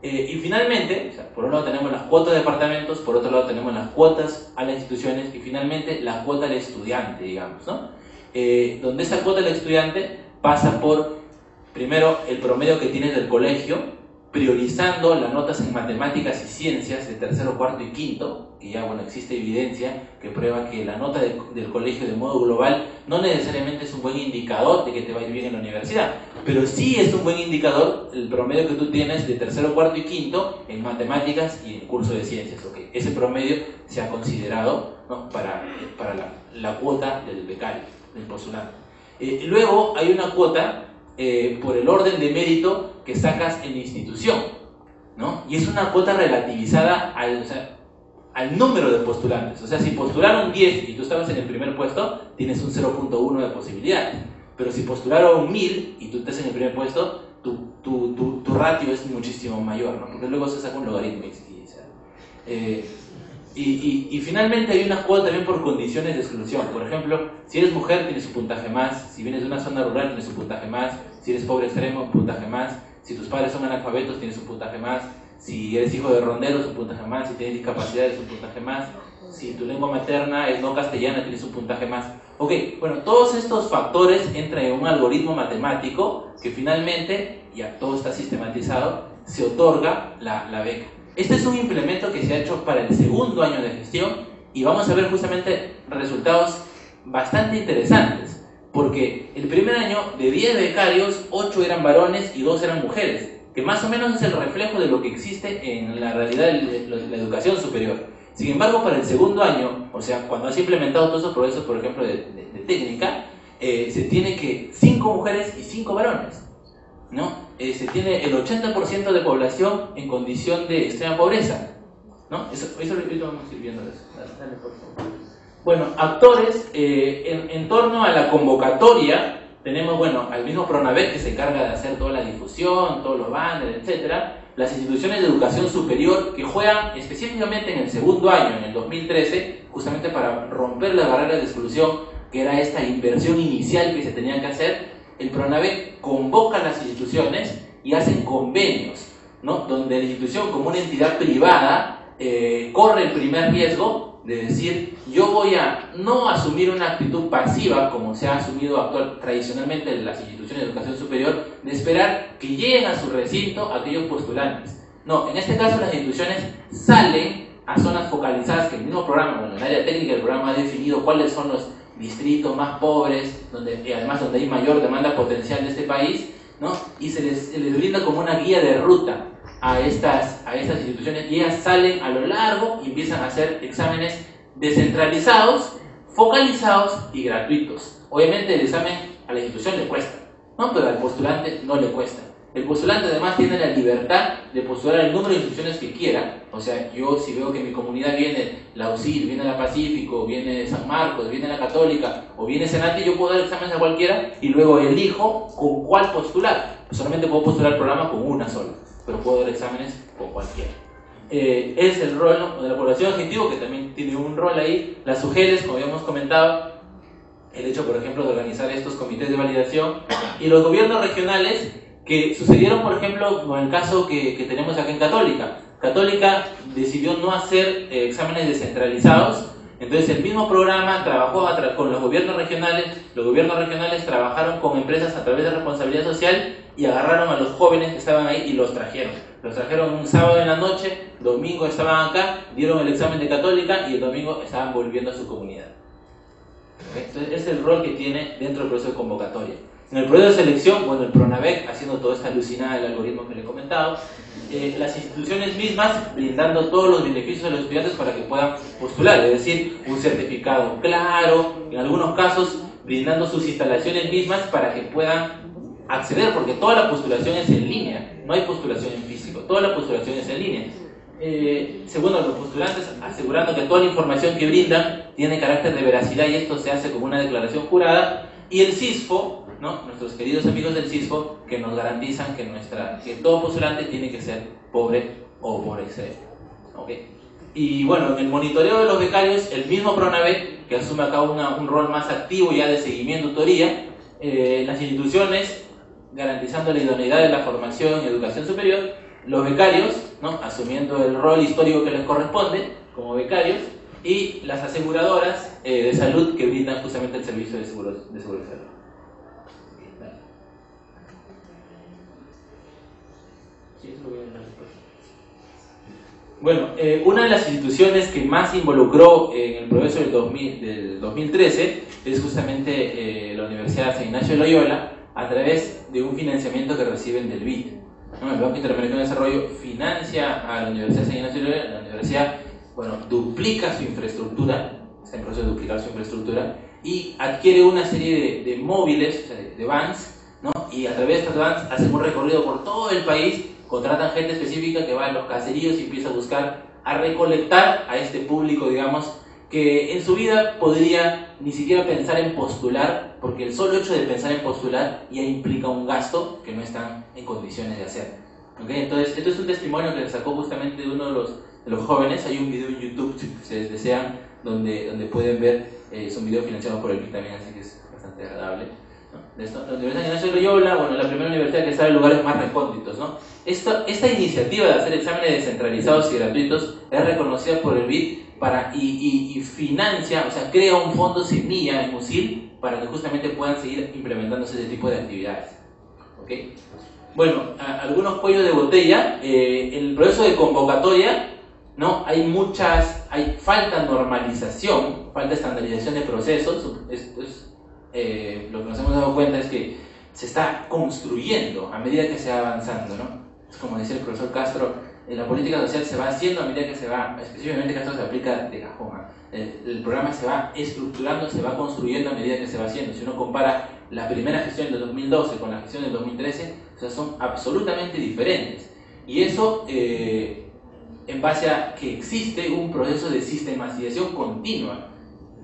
Y finalmente, o sea, por un lado tenemos las cuotas de departamentos, por otro lado tenemos las cuotas a las instituciones y finalmente la cuota al estudiante, digamos, ¿no? Donde esa cuota al estudiante pasa por, primero, el promedio que tienes del colegio, priorizando las notas en matemáticas y ciencias de tercero, cuarto y quinto, que ya, bueno, existe evidencia que prueba que la nota del colegio de modo global no necesariamente es un buen indicador de que te va a ir bien en la universidad, pero sí es un buen indicador el promedio que tú tienes de tercero, cuarto y quinto en matemáticas y en curso de ciencias. Okay. Ese promedio se ha considerado, ¿no?, para la cuota del becario, del postulante. Luego hay una cuota por el orden de mérito que sacas en la institución, ¿no? Y es una cuota relativizada al número de postulantes. O sea, si postularon 10 y tú estabas en el primer puesto, tienes un 0.1 de posibilidades. Pero si postularon 1000 y tú estás en el primer puesto, tu ratio es muchísimo mayor, ¿no? Porque luego se saca un logaritmo. Y finalmente hay una cuota también por condiciones de exclusión. Por ejemplo, si eres mujer tienes un puntaje más, si vienes de una zona rural tienes un puntaje más, si eres pobre extremo un puntaje más, si tus padres son analfabetos tienes un puntaje más, si eres hijo de ronderos un puntaje más, si tienes discapacidades un puntaje más, si tu lengua materna es no castellana tienes un puntaje más. Ok, bueno, todos estos factores entran en un algoritmo matemático que finalmente, ya todo está sistematizado, se otorga la beca. Este es un implemento que se ha hecho para el segundo año de gestión y vamos a ver justamente resultados bastante interesantes, porque el primer año de 10 becarios, 8 eran varones y 2 eran mujeres, que más o menos es el reflejo de lo que existe en la realidad de la educación superior. Sin embargo, para el segundo año, o sea, cuando has implementado todos esos procesos, por ejemplo, de técnica, se tiene que 5 mujeres y 5 varones, ¿no? Se tiene el 80% de población en condición de extrema pobreza, ¿no? Eso vamos a ir viendo eso. Dale, por favor. Bueno, actores, en torno a la convocatoria, tenemos, bueno, al mismo Pronavec que se encarga de hacer toda la difusión, todos los banners, etcétera. Las instituciones de educación superior que juegan específicamente en el segundo año, en el 2013, justamente para romper las barreras de exclusión, que era esta inversión inicial que se tenía que hacer. El Pronavec convoca a las instituciones y hacen convenios, ¿no?, donde la institución, como una entidad privada, corre el primer riesgo de decir: yo voy a no asumir una actitud pasiva como se ha asumido tradicionalmente en las instituciones de educación superior, de esperar que lleguen a su recinto aquellos postulantes. No, en este caso las instituciones salen a zonas focalizadas que el mismo programa, bueno, el área técnica del programa ha definido cuáles son los distritos más pobres, además donde hay mayor demanda potencial de este país, ¿no? Y se les brinda como una guía de ruta a estas instituciones, y ellas salen a lo largo y empiezan a hacer exámenes descentralizados, focalizados y gratuitos. Obviamente el examen a la institución le cuesta, ¿no?, pero al postulante no le cuesta. El postulante además tiene la libertad de postular el número de instituciones que quiera. O sea, yo si veo que en mi comunidad viene la UCIL, viene la Pacífico, viene San Marcos, viene la Católica o viene Senati, yo puedo dar exámenes a cualquiera y luego elijo con cuál postular. Solamente puedo postular el programa con una sola, pero puedo dar exámenes con cualquiera. Es el rol de la población objetivo, que también tiene un rol ahí. Las SUGELES, como habíamos comentado, el hecho, por ejemplo, de organizar estos comités de validación, y los gobiernos regionales, que sucedieron, por ejemplo, con el caso que tenemos acá en Católica. Católica decidió no hacer exámenes descentralizados, entonces el mismo programa trabajó con los gobiernos regionales trabajaron con empresas a través de responsabilidad social y agarraron a los jóvenes que estaban ahí y los trajeron. Los trajeron un sábado en la noche, domingo estaban acá, dieron el examen de católica y el domingo estaban volviendo a su comunidad. Entonces, ese es el rol que tiene dentro del proceso de convocatoria. En el proceso de selección, bueno, el PRONAVEC, haciendo toda esta alucinada del algoritmo que le he comentado, las instituciones mismas brindando todos los beneficios a los estudiantes para que puedan postular, es decir, un certificado claro, en algunos casos brindando sus instalaciones mismas para que puedan acceder, porque toda la postulación es en línea, no hay postulación en físico, toda la postulación es en línea. Segundo, los postulantes asegurando que toda la información que brindan tiene carácter de veracidad y esto se hace como una declaración jurada, y el CISFO, ¿no? Nuestros queridos amigos del CISFO, que nos garantizan que todo postulante tiene que ser pobre o por extremo. ¿Okay? Y bueno, en el monitoreo de los becarios, el mismo PRONAVEC, que asume acá un rol más activo ya de seguimiento, tutoría, las instituciones garantizando la idoneidad de la formación y educación superior, los becarios, ¿no? Asumiendo el rol histórico que les corresponde como becarios, y las aseguradoras de salud que brindan justamente el servicio de seguro de salud. Bueno, una de las instituciones que más involucró en el proceso del 2013 es justamente la Universidad San Ignacio de Loyola, a través de un financiamiento que reciben del BID. ¿No? El Banco Interamericano de Desarrollo financia a la Universidad San Ignacio de Loyola. La universidad, bueno, duplica su infraestructura, está en proceso de duplicar su infraestructura, y adquiere una serie de móviles, o sea, de vans, ¿no? Y a través de estas vans hacen un recorrido por todo el país, contratan gente específica que va a los caseríos y empieza a buscar, a recolectar a este público, digamos, que en su vida podría ni siquiera pensar en postular, porque el solo hecho de pensar en postular ya implica un gasto que no están en condiciones de hacer. ¿Okay? Entonces, esto es un testimonio que se sacó justamente de uno de los jóvenes. Hay un video en YouTube, si ustedes desean, donde pueden ver, es un video financiado por el BID también, así que es bastante agradable, ¿no? De esto, la Universidad Ignacio de Loyola, bueno, la primera universidad que está en lugares más recónditos, ¿no? Esta iniciativa de hacer exámenes descentralizados y gratuitos es reconocida por el BID y financia, o sea, crea un fondo semilla en USIL para que justamente puedan seguir implementándose ese tipo de actividades. ¿Okay? Bueno, algunos cuellos de botella. En el proceso de convocatoria, ¿no? Falta normalización, falta estandarización de procesos. Lo que nos hemos dado cuenta es que se está construyendo a medida que se va avanzando, ¿no? Es como decía el profesor Castro, la política social se va haciendo a medida que se va, específicamente Castro se aplica de cajón. El programa se va estructurando, se va construyendo a medida que se va haciendo. Si uno compara la primera gestión del 2012 con la gestión del 2013, o sea, son absolutamente diferentes. Y eso en base a que existe un proceso de sistematización continua.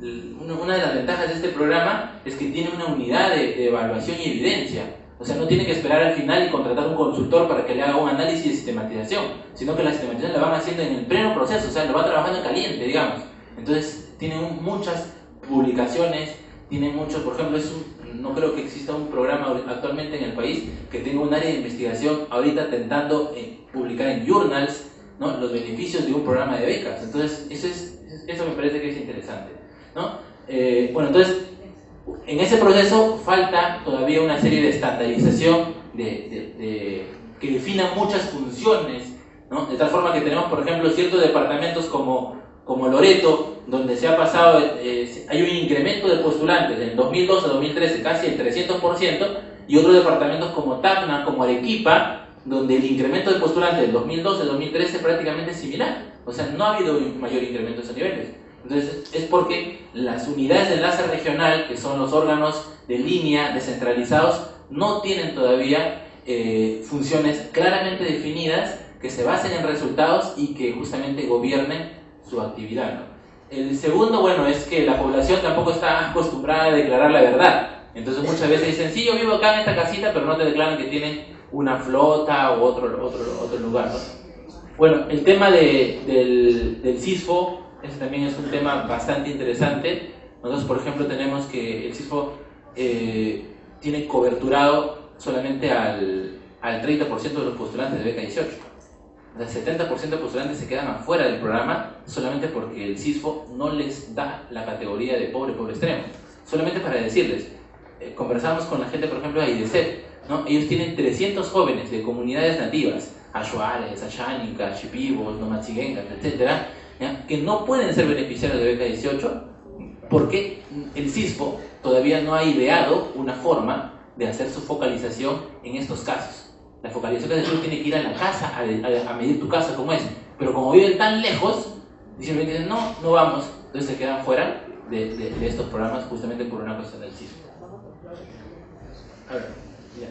Una de las ventajas de este programa es que tiene una unidad de evaluación y evidencia. O sea, no tiene que esperar al final y contratar un consultor para que le haga un análisis de sistematización, sino que la sistematización la van haciendo en el pleno proceso, o sea, lo va trabajando en caliente, digamos. Entonces, tiene muchas publicaciones, tiene muchos, por ejemplo, no creo que exista un programa actualmente en el país que tenga un área de investigación ahorita intentando publicar en journals, ¿no? Los beneficios de un programa de becas. Entonces, eso me parece que es interesante, ¿no? Bueno, entonces, en ese proceso falta todavía una serie de estandarización que definan muchas funciones, ¿no? De tal forma que tenemos, por ejemplo, ciertos departamentos como Loreto, donde se ha pasado, hay un incremento de postulantes del 2012 a 2013 casi el 300%, y otros departamentos como Tacna, como Arequipa, donde el incremento de postulantes del 2012 a 2013 prácticamente es similar. O sea, no ha habido un mayor incremento de esos niveles. Entonces, es porque las unidades de enlace regional, que son los órganos de línea descentralizados, no tienen todavía funciones claramente definidas que se basen en resultados y que justamente gobiernen su actividad, ¿no? El segundo, bueno, es que la población tampoco está acostumbrada a declarar la verdad. Entonces muchas veces dicen, sí, yo vivo acá en esta casita, pero no te declaran que tienen una flota o otro lugar, ¿no? Bueno, el tema del CISFO, ese también es un tema bastante interesante. Nosotros, por ejemplo, tenemos que el CISFO tiene coberturado solamente al 30% de los postulantes de beca 18. O sea, el 70% de postulantes se quedan afuera del programa solamente porque el CISFO no les da la categoría de pobre extremo. Solamente para decirles, conversamos con la gente, por ejemplo, de AIDESET, ¿no? Ellos tienen 300 jóvenes de comunidades nativas, Ashuales, Ashánicas, Chipivos, Nomachigengas, etcétera, que no pueden ser beneficiarios de beca 18 porque el CISPO todavía no ha ideado una forma de hacer su focalización en estos casos. La focalización que tiene que ir a la casa a medir tu caso como es, pero como viven tan lejos, simplemente dicen no vamos, entonces se quedan fuera de estos programas justamente por una cuestión del CISPO. A ver, ya.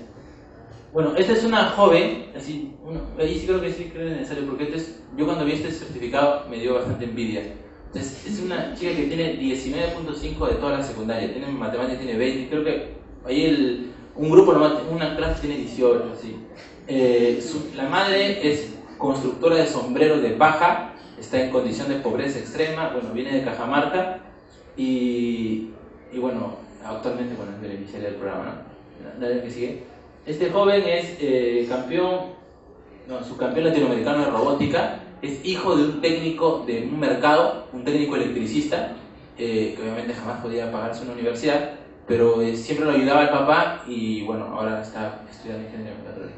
Bueno, esta es una joven, así, ahí sí creo que es necesario, porque yo cuando vi este certificado me dio bastante envidia. Entonces, es una chica que tiene 19.5 de toda la secundaria, tiene matemáticas, tiene 20, creo que ahí un grupo, una clase tiene 18, así. La madre es constructora de sombreros de paja, está en condición de pobreza extrema, bueno, viene de Cajamarca y bueno, actualmente es beneficiaria del programa, ¿no? Dale que sigue. Este joven es subcampeón latinoamericano de robótica, es hijo de un técnico de un mercado, un técnico electricista, que obviamente jamás podía pagarse una universidad, pero siempre lo ayudaba el papá y bueno, ahora está estudiando ingeniería mecatrónica.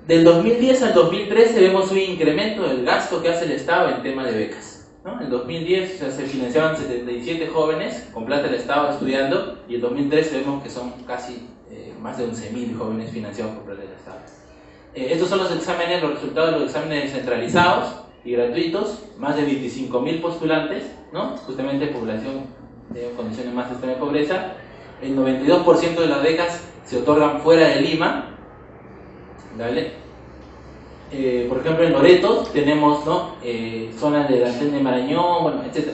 Del 2010 al 2013 vemos un incremento del gasto que hace el Estado en tema de becas, ¿no? En 2010 se financiaban 77 jóvenes con plata del Estado estudiando y en 2013 vemos que son casi más de 11.000 jóvenes financiados por plata del Estado. Estos son los exámenes, los resultados de los exámenes centralizados y gratuitos, más de 25.000 postulantes, ¿no? Justamente población de condiciones más extremas de pobreza. El 92% de las becas se otorgan fuera de Lima. ¿Vale? Por ejemplo, en Loreto tenemos, ¿no? Zonas de Dantén de Marañón, bueno, etc.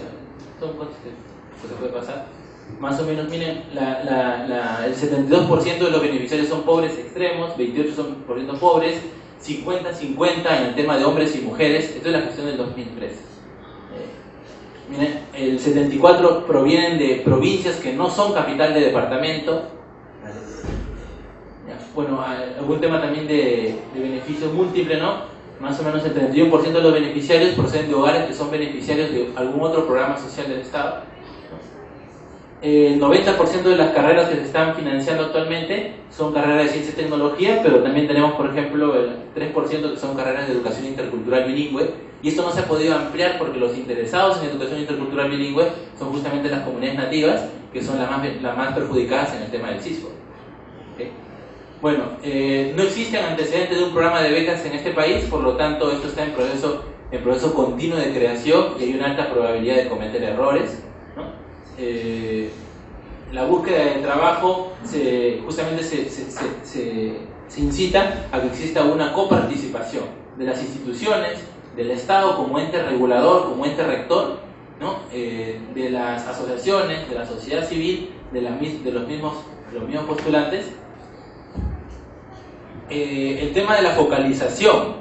Son cosas que se puede pasar. Más o menos, miren, el 72% de los beneficiarios son pobres extremos, 28% son pobres, 50-50 en el tema de hombres y mujeres. Esto es la gestión del 2013. Miren, el 74% provienen de provincias que no son capital de departamento. Bueno, algún tema también de beneficio múltiple, ¿no? Más o menos el 31% de los beneficiarios proceden de hogares que son beneficiarios de algún otro programa social del Estado. El 90% de las carreras que se están financiando actualmente son carreras de ciencia y tecnología, pero también tenemos, por ejemplo, el 3% que son carreras de educación intercultural bilingüe, y esto no se ha podido ampliar porque los interesados en educación intercultural bilingüe son justamente las comunidades nativas, que son las más perjudicadas en el tema del CISPO. ¿Okay? Bueno, no existen antecedentes de un programa de becas en este país, por lo tanto esto está en proceso continuo de creación y hay una alta probabilidad de cometer errores, ¿no? La búsqueda de trabajo justamente se incita a que exista una coparticipación de las instituciones, del Estado como ente regulador, como ente rector, ¿no? De las asociaciones, de la sociedad civil, de los mismos postulantes. El tema de la focalización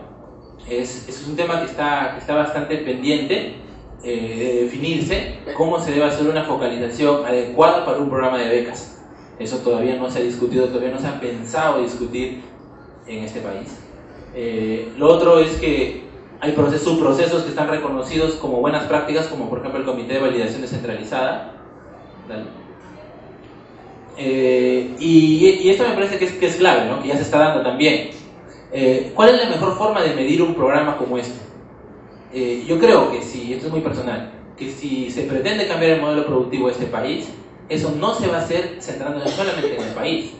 es un tema que está bastante pendiente de definirse, cómo se debe hacer una focalización adecuada para un programa de becas. Eso todavía no se ha discutido, todavía no se ha pensado discutir en este país. Lo otro es que hay subprocesos que están reconocidos como buenas prácticas, como por ejemplo el Comité de Validación Descentralizada. Y esto me parece que es clave, ¿no? Que ya se está dando también. ¿Cuál es la mejor forma de medir un programa como este? Yo creo que esto es muy personal, que si se pretende cambiar el modelo productivo de este país, eso no se va a hacer centrándose solamente en el país.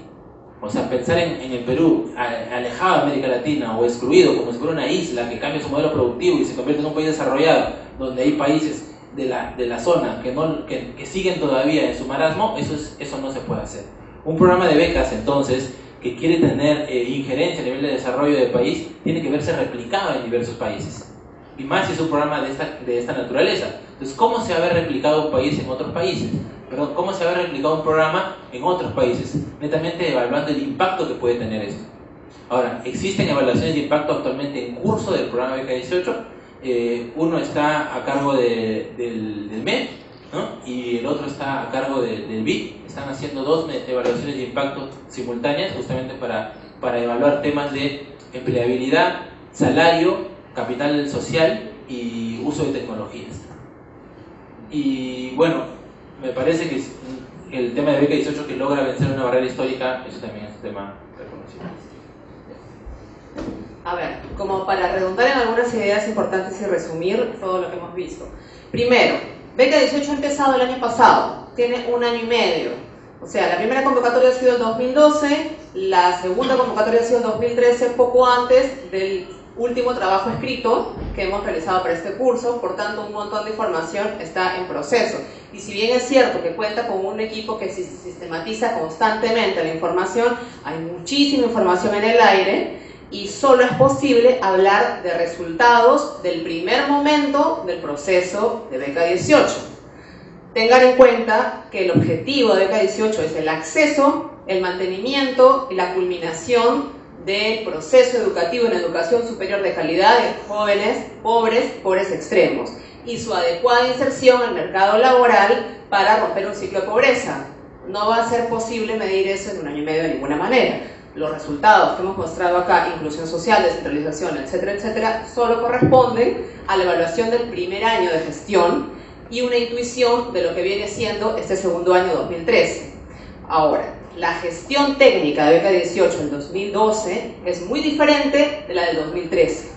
O sea, pensar en el Perú, alejado de América Latina o excluido, como si fuera una isla que cambia su modelo productivo y se convierte en un país desarrollado, donde hay países de la zona que siguen todavía en su marasmo, eso no se puede hacer. Un programa de becas, entonces, que quiere tener injerencia a nivel de desarrollo del país, tiene que verse replicado en diversos países. Y más si es un programa de esta naturaleza. Entonces, ¿cómo se va a ver replicado un país en otros países? Perdón, ¿cómo se va a ver replicado un programa en otros países? Netamente evaluando el impacto que puede tener esto. Ahora, existen evaluaciones de impacto actualmente en curso del programa Beca 18. Uno está a cargo del MED, ¿no? Y el otro está a cargo del BID. Están haciendo dos evaluaciones de impacto simultáneas justamente para evaluar temas de empleabilidad, salario, capital social y uso de tecnologías. Y bueno, me parece que el tema de Beca 18 que logra vencer una barrera histórica, eso también es un tema reconocido. A ver, como para redundar en algunas ideas importantes y resumir todo lo que hemos visto. Primero, Beca 18 ha empezado el año pasado, tiene 1 año y medio. O sea, la primera convocatoria ha sido el 2012, la segunda convocatoria ha sido el 2013, poco antes del último trabajo escrito que hemos realizado para este curso. Por tanto, un montón de información está en proceso. Y si bien es cierto que cuenta con un equipo que sistematiza constantemente la información, hay muchísima información en el aire y solo es posible hablar de resultados del primer momento del proceso de Beca 18. Tengan en cuenta que el objetivo de Beca 18 es el acceso, el mantenimiento y la culminación del proceso educativo en educación superior de calidad de jóvenes pobres extremos y su adecuada inserción al mercado laboral para romper un ciclo de pobreza. No va a ser posible medir eso en 1 año y medio de ninguna manera. Los resultados que hemos mostrado acá, inclusión social, descentralización, etcétera, etcétera, solo corresponden a la evaluación del primer año de gestión y una intuición de lo que viene siendo este segundo año 2013. Ahora, la gestión técnica de Beca 18 en 2012 es muy diferente de la del 2013.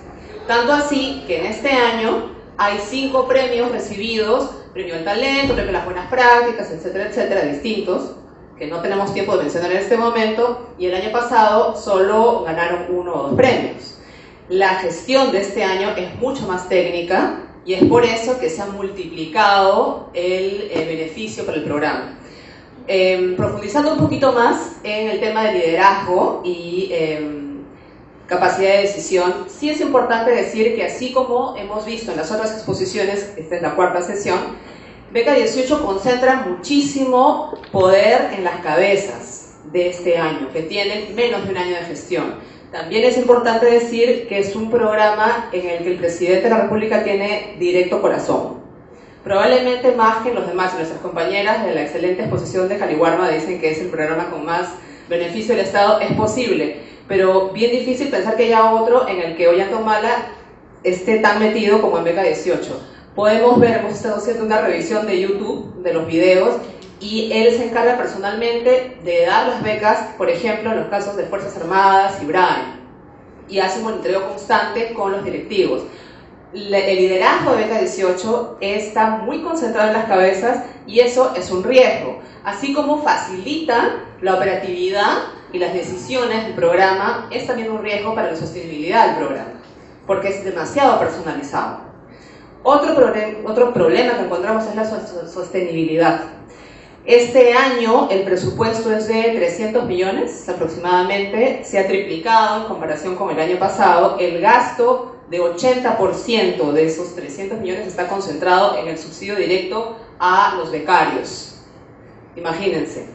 Tanto así que en este año hay 5 premios recibidos, premio al talento, premio a las buenas prácticas, etcétera, etcétera, distintos, que no tenemos tiempo de mencionar en este momento, y el año pasado solo ganaron 1 o 2 premios. La gestión de este año es mucho más técnica y es por eso que se ha multiplicado el beneficio para el programa. Profundizando un poquito más en el tema de liderazgo y capacidad de decisión, sí es importante decir que así como hemos visto en las otras exposiciones, esta es la 4ª sesión, Beca 18 concentra muchísimo poder en las cabezas de este año, que tienen menos de 1 año de gestión. También es importante decir que es un programa en el que el presidente de la República tiene directo corazón. Probablemente más que los demás, nuestras compañeras de la excelente exposición de Caliwarma dicen que es el programa con más beneficio del Estado. Es posible, pero bien difícil pensar que haya otro en el que Ollanta esté tan metido como en Beca 18. Podemos ver, hemos estado haciendo una revisión de YouTube de los videos y él se encarga personalmente de dar las becas, por ejemplo, en los casos de Fuerzas Armadas y BRAE, y hace un monitoreo constante con los directivos. El liderazgo de Beca 18 está muy concentrado en las cabezas y eso es un riesgo, así como facilita la operatividad y las decisiones del programa, es también un riesgo para la sostenibilidad del programa, porque es demasiado personalizado. Otro problema que encontramos es la sostenibilidad. Este año el presupuesto es de 300 millones aproximadamente, se ha triplicado en comparación con el año pasado. El gasto de 80% de esos 300 millones está concentrado en el subsidio directo a los becarios. Imagínense.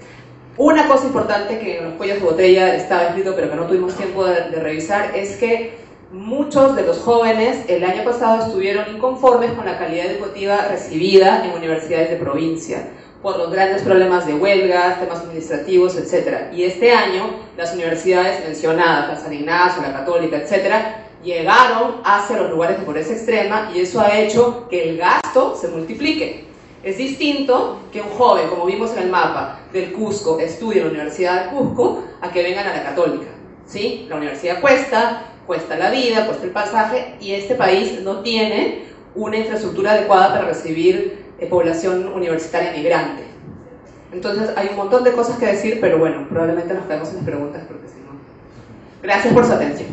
Una cosa importante que en los cuellos de botella estaba escrito pero que no tuvimos tiempo de revisar es que muchos de los jóvenes el año pasado estuvieron inconformes con la calidad educativa recibida en universidades de provincia por los grandes problemas de huelgas, temas administrativos, etc. Y este año las universidades mencionadas, la San Ignacio, la Católica, etc., llegaron hacia los lugares de pobreza extrema y eso ha hecho que el gasto se multiplique. Es distinto que un joven, como vimos en el mapa, del Cusco estudie en la Universidad de Cusco a que vengan a la Católica, ¿sí? La universidad cuesta la vida, cuesta el pasaje y este país no tiene una infraestructura adecuada para recibir población universitaria migrante. Entonces hay un montón de cosas que decir, pero bueno, probablemente nos quedemos en las preguntas porque si no. Gracias por su atención.